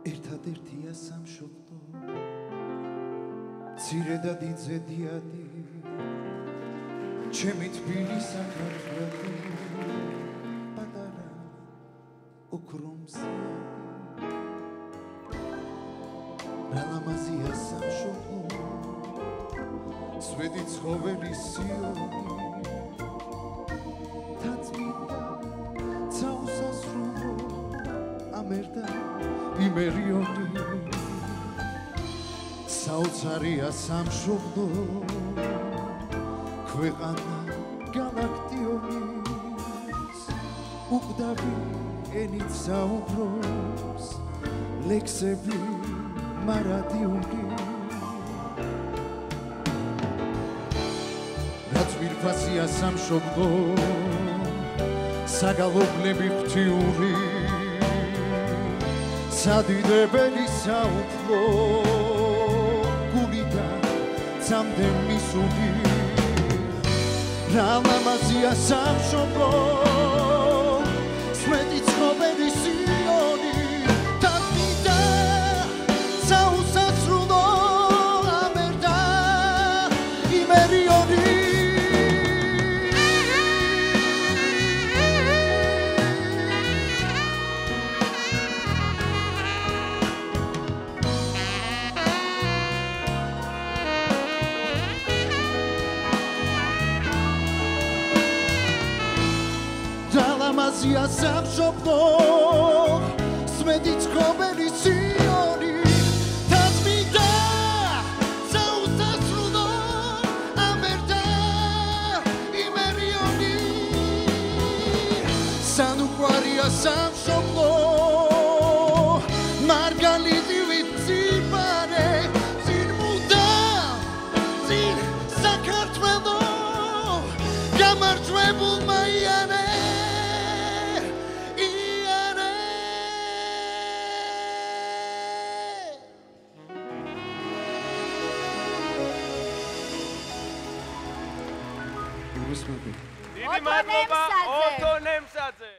ერთადერთია სამშობლო მცირე და დიდზე დიადი ჩემი თბილი საქართველო პატარა ოქრომსი რა ლამაზია სამშობლო სვედი ცხოველი სიონი თაცმიდა ცაუსასრულო ამერდა იმერიონი საოცარია სამშობლო ქვეყანა galaktionis უკდავი ენით საუბრობს ლექსები მარადიული რაც ვირფასია სამშობლო საგალობლები ღვთიური სადიდებელი საუფლო გულიდან წამდე მისული რა ლამაზია სამშობლო სვეტი ცხოველი სიონი თათმიდა საუსასრულო ამერდა იმერიონი ლამაზია სამშობლო სვეტი ცხოველი სიონი თათმიდა საუსასრულო ამერდა იმერიონი სანუყვარია სამშობლო მარგალიტი ვიციბარე წინ მუდამ წინ საქართველო გამარჯვებულმა იანე დიდი მადლობა ოთო ნემსაძე